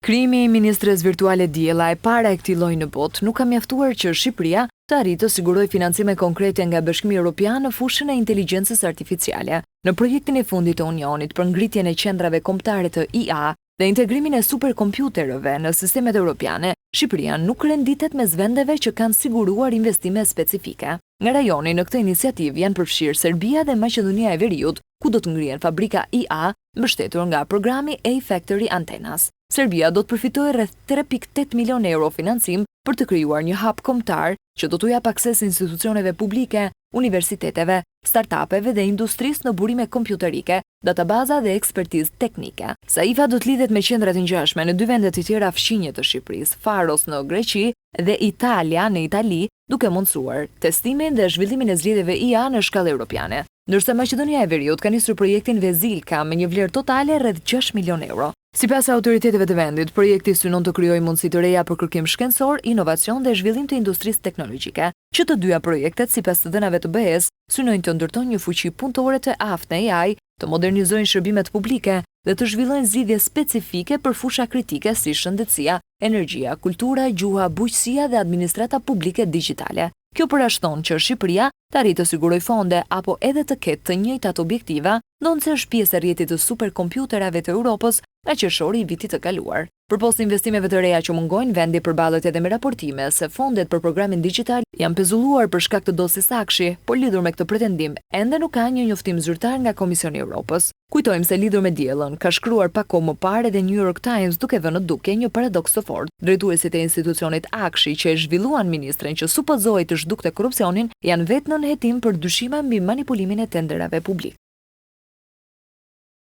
Krijimi i ministres virtuale diella e para e këtij lloji në botë nuk ka mjaftuar që Shqipëria të arritë të sigurojë financime konkrete nga Bashkimi Evropian në fushën e inteligjencës artificiale. Në projektin e fundit të Unionit për ngritjen e qendrave kombëtare të IA dhe integrimin e superkompjuterëve në sistemet europiane, Shqipëria nuk renditet mes vendeve që kanë siguruar investime specifike. Nga rajoni në këtë iniciativë janë përfshirë Serbia dhe Maqedonia e Veriut, ku do të ngrihen fabrika IA mbështetur nga programi A-Factory Antenas. Serbia do të përfitojë rreth 3.8 milion euro financim për të krijuar një hub kombëtar që do t'u jap akses institucioneve publike, universiteteve, startupeve dhe industrisë në burime kompjuterike, databaza dhe ekspertizë teknike. SAIFA do të lidhet me qendra të ngjashme në 2 vende të tjera fqinje të Shqipërisë, Faros në Greqi dhe Italia në Itali, duke mundësuar testimin dhe zhvillimin e zgjedhjeve IA në shkallë europiane. Ndërsa Maqedonia e Veriut ka nisur projektin Vezilka me një vlerë totale rreth 6 milion euro. Sipas autoriteteve të vendit, projekti synon të krijojë mundësi të reja për kërkim shkencor, inovacion dhe zhvillim të industrisë teknologjike. Që të dyja projektet, sipas të dhënave të BE-s, synojnë të ndërtojnë një fuqi punëtore të aftë në AI, të modernizojnë shërbimet publike dhe të zhvillojnë zgjidhje specifike për fusha kritike si shëndetësia, energjia, kultura, gjuha, bujqësia dhe administrata publike digjitale. Kjo përjashton që Shqipëria të arrijë të sigurojë fonde apo edhe të ketë të njëjtat objektiva, ndonse është pjesë e rrjetit të superkompjuterave të Europës nga qershori i vitit të kaluar. Përposhtë investimeve të reja që mungojnë, vendi përballet edhe me raportime se fondet për programin digjital janë pezulluar për shkak të dosjes Akshi, por lidhur me këtë pretendim, ende nuk ka një njoftim zyrtar nga Komisioni i Evropës. Kujtojmë se lidhur me diellën, ka shkruar pak kohë më parë edhe New York Times duke vënë në dukje një paradoks të fortë. Drejtuesit e institucionit Akshi që e zhvilluan ministren që supozohej të zhdukte korrupsionin, janë vetë nën hetim për dyshime mbi manipulimin e tenderave publik.